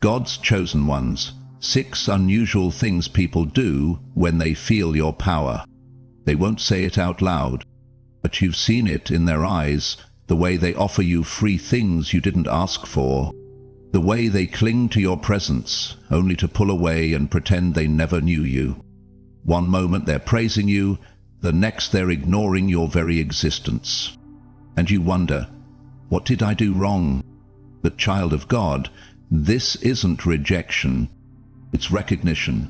God's chosen ones. 6 unusual things people do when they feel your power. They won't say it out loud, but you've seen it in their eyes, the way they offer you free things you didn't ask for, the way they cling to your presence, only to pull away and pretend they never knew you. One moment they're praising you, the next they're ignoring your very existence. And you wonder, what did I do wrong? But child of God, this isn't rejection, it's recognition.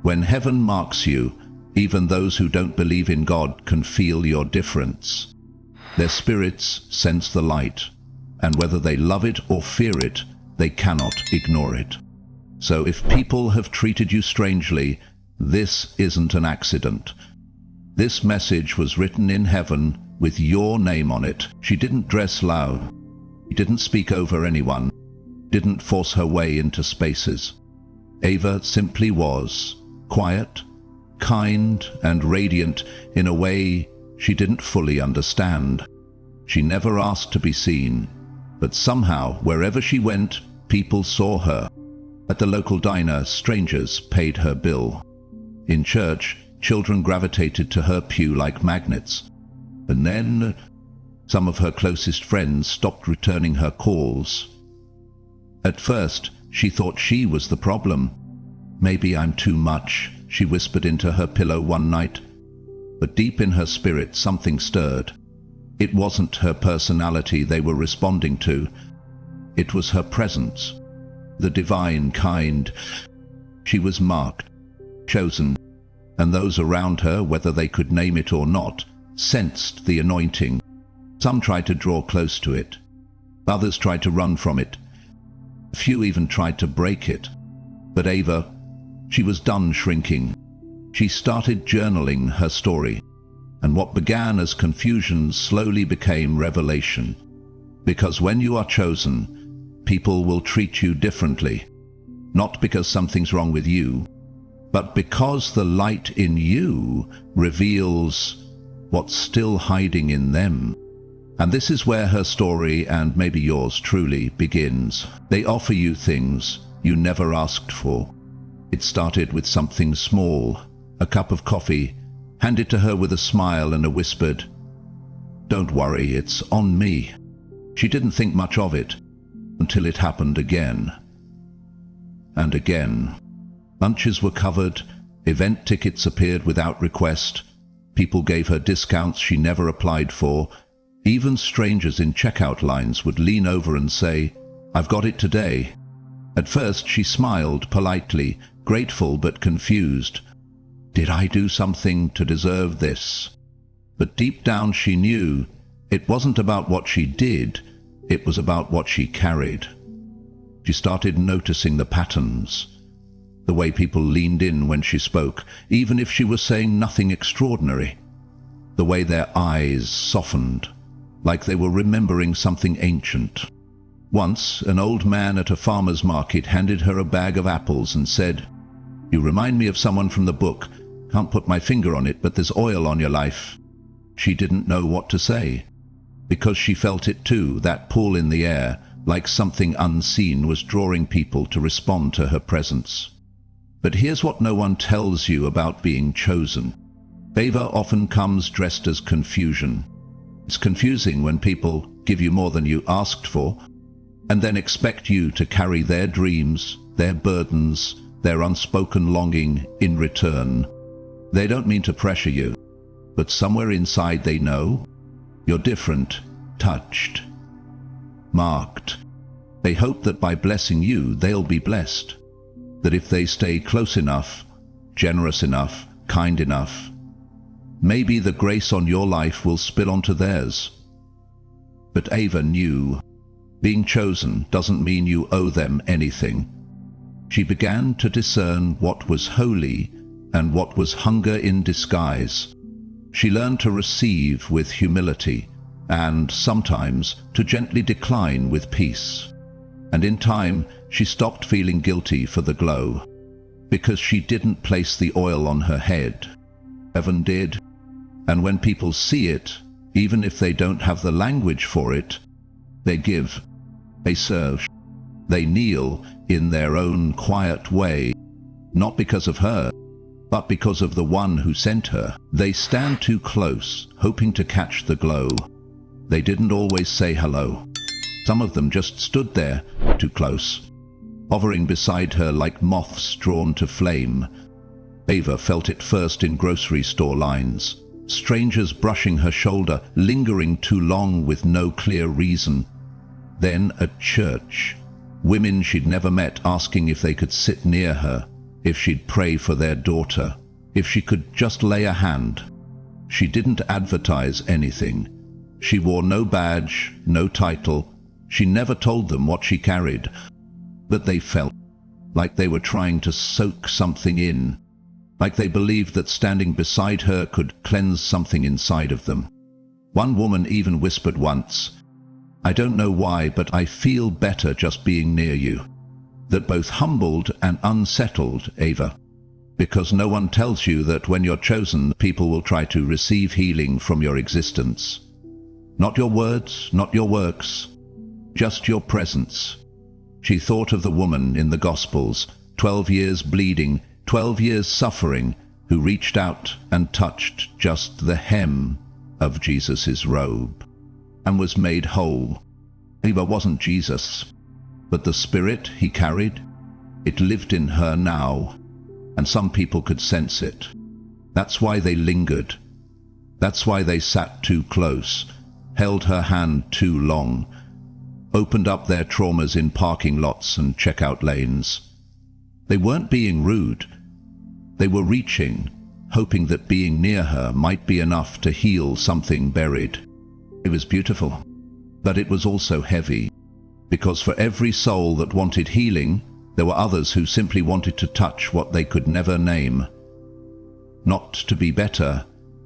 When heaven marks you, even those who don't believe in God can feel your difference. Their spirits sense the light, and whether they love it or fear it, they cannot ignore it. So if people have treated you strangely, this isn't an accident. This message was written in heaven with your name on it. She didn't dress loud. She didn't speak over anyone. Didn't force her way into spaces. Ava simply was, quiet, kind, and radiant in a way she didn't fully understand. She never asked to be seen, but somehow, wherever she went, people saw her. At the local diner, strangers paid her bill. In church, children gravitated to her pew like magnets. And then, some of her closest friends stopped returning her calls. At first, she thought she was the problem. "Maybe I'm too much," she whispered into her pillow one night. But deep in her spirit, something stirred. It wasn't her personality they were responding to. It was her presence, the divine kind. She was marked, chosen, and those around her, whether they could name it or not, sensed the anointing. Some tried to draw close to it. Others tried to run from it. A few even tried to break it. But Ava, she was done shrinking. She started journaling her story, and what began as confusion slowly became revelation. Because when you are chosen, people will treat you differently, not because something's wrong with you, but because the light in you reveals what's still hiding in them. And this is where her story, and maybe yours truly, begins. They offer you things you never asked for. It started with something small, a cup of coffee, handed to her with a smile and a whispered, "Don't worry, it's on me." She didn't think much of it until it happened again and again. Lunches were covered, event tickets appeared without request, people gave her discounts she never applied for. Even strangers in checkout lines would lean over and say, "I've got it today." At first she smiled politely, grateful but confused. Did I do something to deserve this? But deep down she knew it wasn't about what she did, it was about what she carried. She started noticing the patterns, the way people leaned in when she spoke, even if she was saying nothing extraordinary, the way their eyes softened, like they were remembering something ancient. Once, an old man at a farmer's market handed her a bag of apples and said, "You remind me of someone from the book. Can't put my finger on it, but there's oil on your life." She didn't know what to say, because she felt it too, that pull in the air, like something unseen was drawing people to respond to her presence. But here's what no one tells you about being chosen. Favor often comes dressed as confusion. It's confusing when people give you more than you asked for, and then expect you to carry their dreams, their burdens, their unspoken longing in return. They don't mean to pressure you, but somewhere inside they know you're different, touched, marked. They hope that by blessing you, they'll be blessed. That if they stay close enough, generous enough, kind enough, maybe the grace on your life will spill onto theirs. But Ava knew being chosen doesn't mean you owe them anything. She began to discern what was holy and what was hunger in disguise. She learned to receive with humility and sometimes to gently decline with peace. And in time, she stopped feeling guilty for the glow, because she didn't place the oil on her head. Heaven did. And when people see it, even if they don't have the language for it, they give, they serve. They kneel in their own quiet way, not because of her, but because of the one who sent her. They stand too close, hoping to catch the glow. They didn't always say hello. Some of them just stood there, too close, hovering beside her like moths drawn to flame. Ava felt it first in grocery store lines. Strangers brushing her shoulder, lingering too long with no clear reason. Then at church, women she'd never met asking if they could sit near her, if she'd pray for their daughter, if she could just lay a hand. She didn't advertise anything. She wore no badge, no title. She never told them what she carried. But they felt like they were trying to soak something in, like they believed that standing beside her could cleanse something inside of them. One woman even whispered once, "I don't know why, but I feel better just being near you." That both humbled and unsettled Ava, because no one tells you that when you're chosen, people will try to receive healing from your existence. Not your words, not your works, just your presence. She thought of the woman in the Gospels, 12 years bleeding, 12 years suffering, who reached out and touched just the hem of Jesus' robe and was made whole. Eva wasn't Jesus, but the spirit he carried, it lived in her now, and some people could sense it. That's why they lingered. That's why they sat too close, held her hand too long, opened up their traumas in parking lots and checkout lanes. They weren't being rude. They were reaching, hoping that being near her might be enough to heal something buried. It was beautiful, but it was also heavy, because for every soul that wanted healing, there were others who simply wanted to touch what they could never name. Not to be better,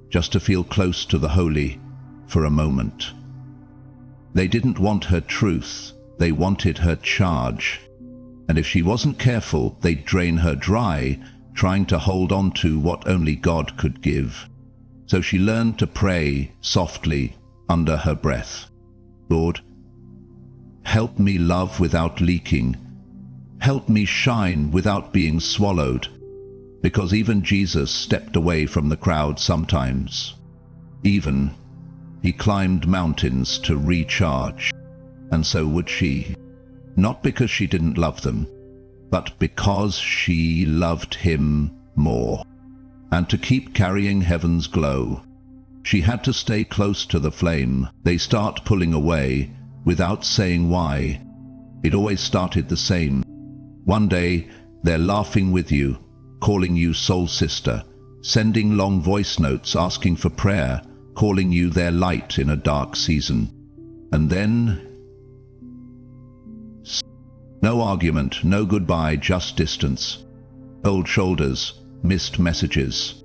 just to feel close to the holy for a moment. They didn't want her truth, they wanted her charge. And if she wasn't careful, they'd drain her dry, trying to hold on to what only God could give. So she learned to pray softly under her breath. Lord, help me love without leaking. Help me shine without being swallowed. Because even Jesus stepped away from the crowd sometimes. Even he climbed mountains to recharge. And so would she. Not because she didn't love them, but because she loved him more. And to keep carrying heaven's glow, she had to stay close to the flame. They start pulling away without saying why. It always started the same. One day, they're laughing with you, calling you soul sister, sending long voice notes asking for prayer, calling you their light in a dark season. And then, no argument, no goodbye, just distance. Cold shoulders, missed messages.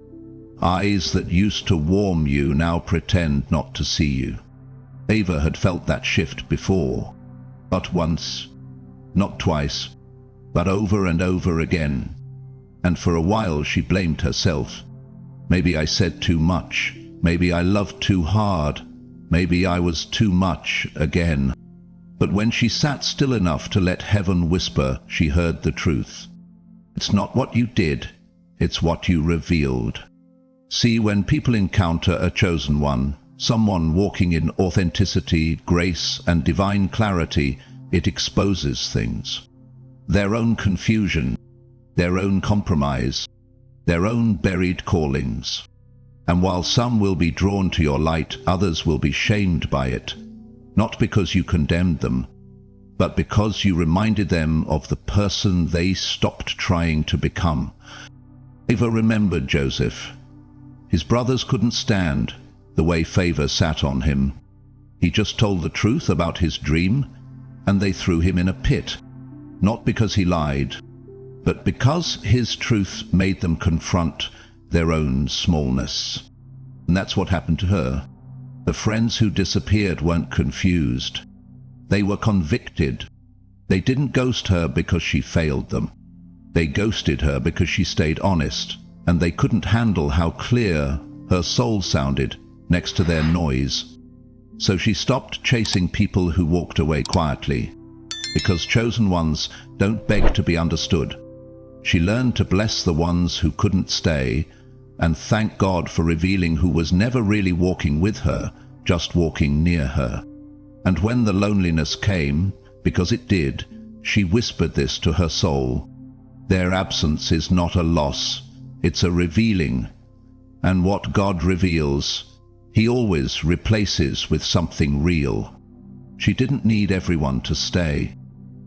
Eyes that used to warm you now pretend not to see you. Ava had felt that shift before. Not once, not twice, but over and over again. And for a while she blamed herself. Maybe I said too much. Maybe I loved too hard. Maybe I was too much again. But when she sat still enough to let heaven whisper, she heard the truth. It's not what you did, it's what you revealed. See, when people encounter a chosen one, someone walking in authenticity, grace, and divine clarity, it exposes things. Their own confusion, their own compromise, their own buried callings. And while some will be drawn to your light, others will be shamed by it. Not because you condemned them, but because you reminded them of the person they stopped trying to become. Ava remembered Joseph. His brothers couldn't stand the way favor sat on him. He just told the truth about his dream, and they threw him in a pit. Not because he lied, but because his truth made them confront their own smallness. And that's what happened to her. The friends who disappeared weren't confused. They were convicted. They didn't ghost her because she failed them. They ghosted her because she stayed honest, and they couldn't handle how clear her soul sounded next to their noise. So she stopped chasing people who walked away quietly. because chosen ones don't beg to be understood. She learned to bless the ones who couldn't stay, and thank God for revealing who was never really walking with her, just walking near her. And when the loneliness came, because it did, she whispered this to her soul: their absence is not a loss, it's a revealing. And what God reveals, He always replaces with something real. She didn't need everyone to stay.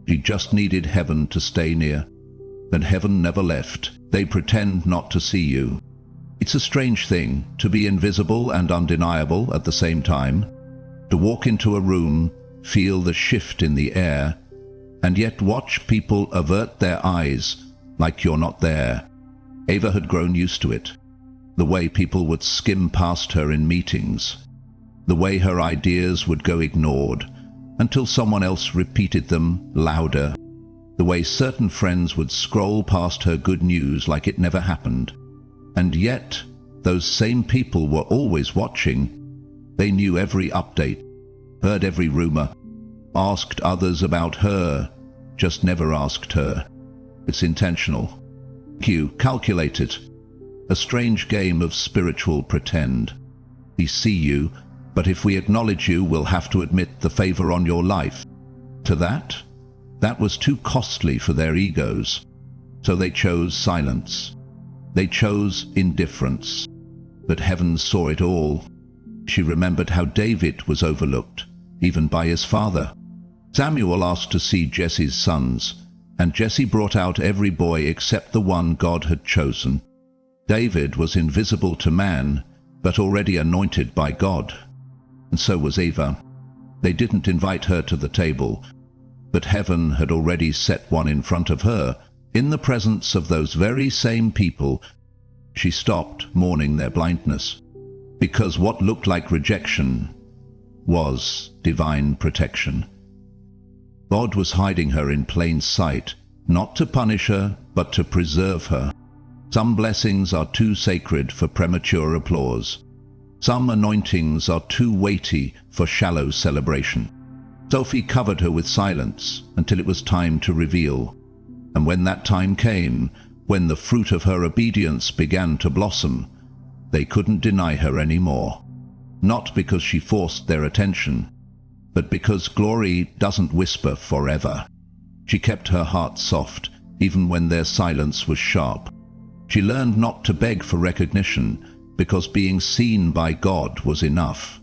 She just needed heaven to stay near. And heaven never left. They pretend not to see you. It's a strange thing to be invisible and undeniable at the same time, to walk into a room, feel the shift in the air, and yet watch people avert their eyes like you're not there. Ava had grown used to it. The way people would skim past her in meetings. The way her ideas would go ignored until someone else repeated them louder. The way certain friends would scroll past her good news like it never happened. And yet, those same people were always watching. They knew every update, heard every rumor, asked others about her, just never asked her. It's intentional. Calculated. A strange game of spiritual pretend. We see you, but if we acknowledge you, we'll have to admit the favor on your life. To that was too costly for their egos. So they chose silence. They chose indifference. But heaven saw it all. She remembered how David was overlooked, even by his father. Samuel asked to see Jesse's sons, and Jesse brought out every boy except the one God had chosen. David was invisible to man, but already anointed by God. And so was Eva. They didn't invite her to the table, but heaven had already set one in front of her, in the presence of those very same people. She stopped mourning their blindness, because what looked like rejection was divine protection. God was hiding her in plain sight, not to punish her, but to preserve her. Some blessings are too sacred for premature applause. Some anointings are too weighty for shallow celebration. Sophie covered her with silence until it was time to reveal. And when that time came, when the fruit of her obedience began to blossom, they couldn't deny her anymore. Not because she forced their attention, but because glory doesn't whisper forever. She kept her heart soft, even when their silence was sharp. She learned not to beg for recognition, because being seen by God was enough.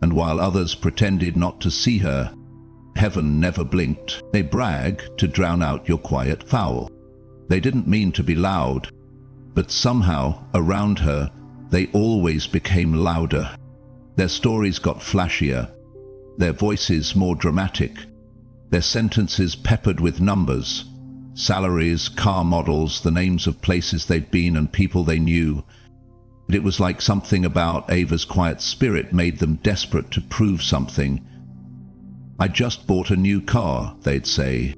And while others pretended not to see her, heaven never blinked. They brag to drown out your quiet foul. They didn't mean to be loud, but somehow, around her, they always became louder. Their stories got flashier, their voices more dramatic, their sentences peppered with numbers, salaries, car models, the names of places they'd been and people they knew. It was like something about Ava's quiet spirit made them desperate to prove something. "I just bought a new car," they'd say.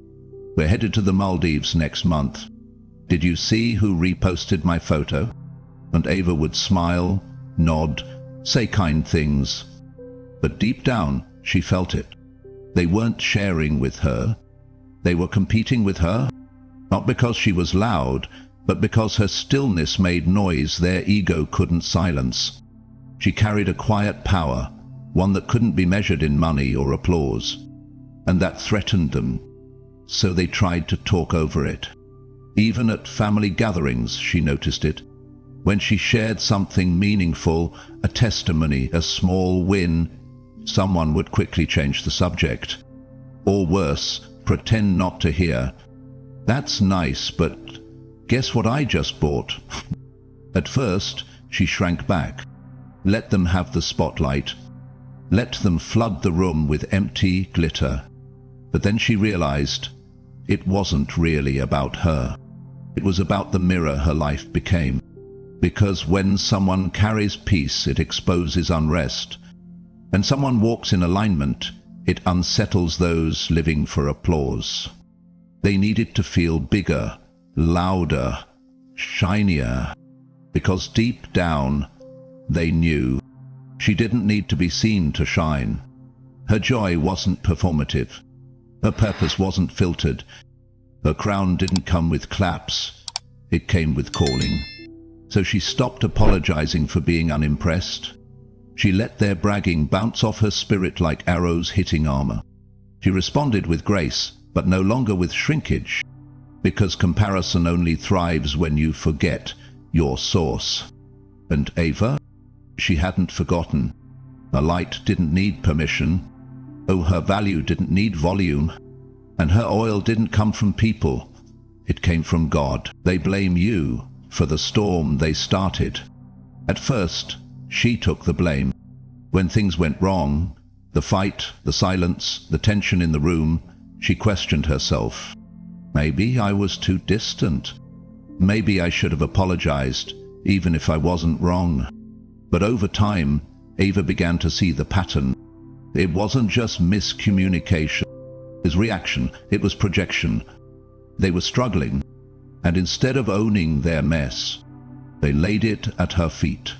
"We're headed to the Maldives next month. Did you see who reposted my photo?" And Ava would smile, nod, say kind things. But deep down, she felt it. They weren't sharing with her. They were competing with her. Not because she was loud, but because her stillness made noise their ego couldn't silence. She carried a quiet power, one that couldn't be measured in money or applause, and that threatened them. So they tried to talk over it. Even at family gatherings, she noticed it. When she shared something meaningful, a testimony, a small win, someone would quickly change the subject. Or worse, pretend not to hear. "That's nice, but guess what I just bought?" At first, she shrank back. Let them have the spotlight. Let them flood the room with empty glitter. But then she realized it wasn't really about her. It was about the mirror her life became. Because when someone carries peace, it exposes unrest. And someone walks in alignment, it unsettles those living for applause. They needed to feel bigger, louder, shinier, because deep down, they knew she didn't need to be seen to shine. Her joy wasn't performative. Her purpose wasn't filtered. Her crown didn't come with claps. It came with calling. So she stopped apologizing for being unimpressed. She let their bragging bounce off her spirit like arrows hitting armor. She responded with grace, but no longer with shrinkage, because comparison only thrives when you forget your source. And Ava? She hadn't forgotten. Her light didn't need permission. Oh, her value didn't need volume. And her oil didn't come from people. It came from God. They blame you for the storm they started. At first, she took the blame. When things went wrong, the fight, the silence, the tension in the room, she questioned herself. Maybe I was too distant. Maybe I should have apologized, even if I wasn't wrong. But over time, Ava began to see the pattern. It wasn't just miscommunication. It was reaction. It was projection. They were struggling, and instead of owning their mess, they laid it at her feet.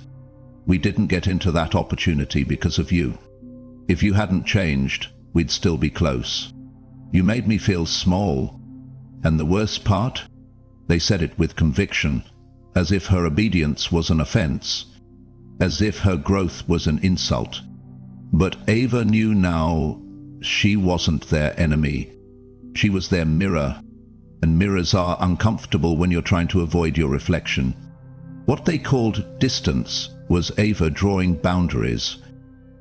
We didn't get into that opportunity because of you. If you hadn't changed, we'd still be close. You made me feel small. And the worst part? They said it with conviction, as if her obedience was an offense, as if her growth was an insult. But Ava knew now she wasn't their enemy. She was their mirror, and mirrors are uncomfortable when you're trying to avoid your reflection. What they called distance was Ava drawing boundaries.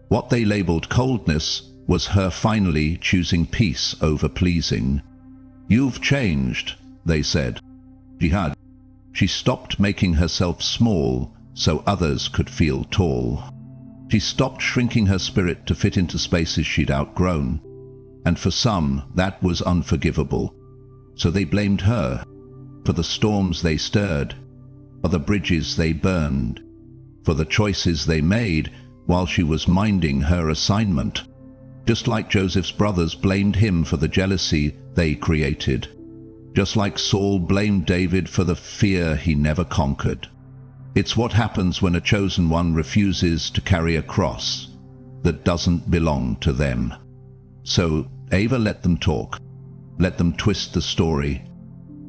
What they labeled coldness was her finally choosing peace over pleasing. You've changed, they said. She had. She stopped making herself small so others could feel tall. She stopped shrinking her spirit to fit into spaces she'd outgrown. And for some, that was unforgivable. So they blamed her for the storms they stirred, for the bridges they burned, for the choices they made while she was minding her assignment. Just like Joseph's brothers blamed him for the jealousy they created. Just like Saul blamed David for the fear he never conquered. It's what happens when a chosen one refuses to carry a cross that doesn't belong to them. So Ava let them talk, let them twist the story.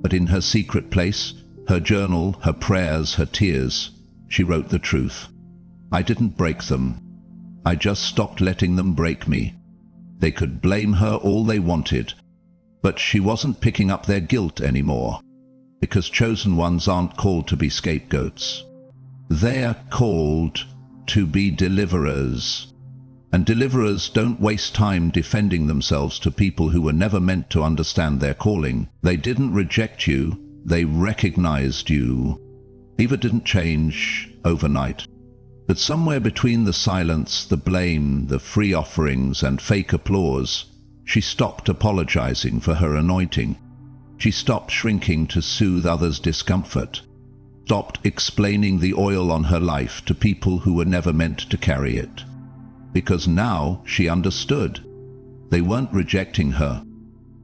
But in her secret place, her journal, her prayers, her tears, she wrote the truth. I didn't break them. I just stopped letting them break me. They could blame her all they wanted, but she wasn't picking up their guilt anymore, because chosen ones aren't called to be scapegoats. They're called to be deliverers. And deliverers don't waste time defending themselves to people who were never meant to understand their calling. They didn't reject you, they recognized you. Eva didn't change overnight. But somewhere between the silence, the blame, the free offerings, and fake applause, she stopped apologizing for her anointing. She stopped shrinking to soothe others' discomfort, stopped explaining the oil on her life to people who were never meant to carry it. Because now she understood. They weren't rejecting her.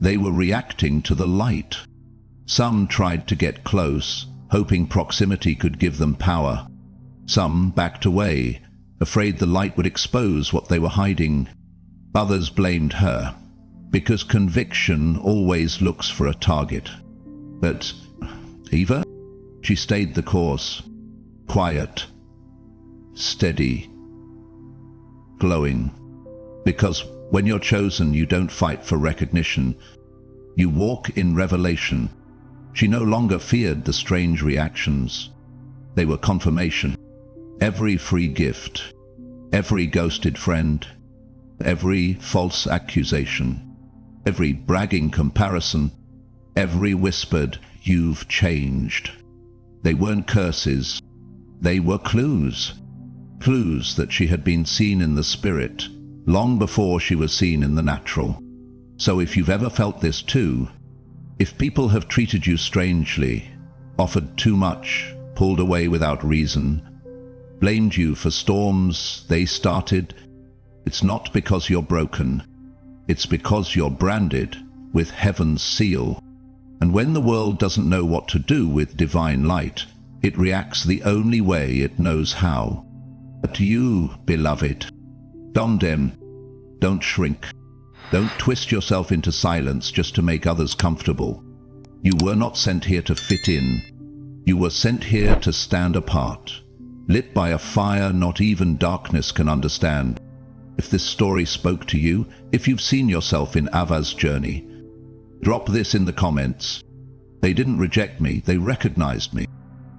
They were reacting to the light. Some tried to get close, hoping proximity could give them power. Some backed away, afraid the light would expose what they were hiding. Others blamed her, because conviction always looks for a target. But Eva? She stayed the course, quiet, steady, glowing. Because when you're chosen, you don't fight for recognition. You walk in revelation. She no longer feared the strange reactions. They were confirmation. Every free gift, every ghosted friend, every false accusation, every bragging comparison, every whispered, "You've changed." They weren't curses. They were clues. Clues that she had been seen in the spirit long before she was seen in the natural. So if you've ever felt this too, if people have treated you strangely, offered too much, pulled away without reason, blamed you for storms they started, it's not because you're broken. It's because you're branded with heaven's seal. And when the world doesn't know what to do with divine light, it reacts the only way it knows how. But you, beloved, don't dim, don't shrink. Don't twist yourself into silence just to make others comfortable. You were not sent here to fit in. You were sent here to stand apart, lit by a fire not even darkness can understand. If this story spoke to you, if you've seen yourself in Ava's journey, drop this in the comments. They didn't reject me, they recognized me.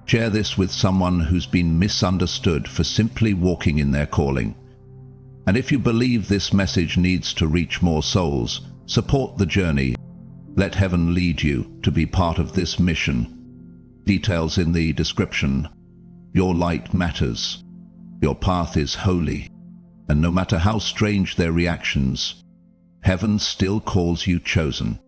Share this with someone who's been misunderstood for simply walking in their calling. And if you believe this message needs to reach more souls, support the journey. Let heaven lead you to be part of this mission. Details in the description. Your light matters. Your path is holy. And no matter how strange their reactions, heaven still calls you chosen.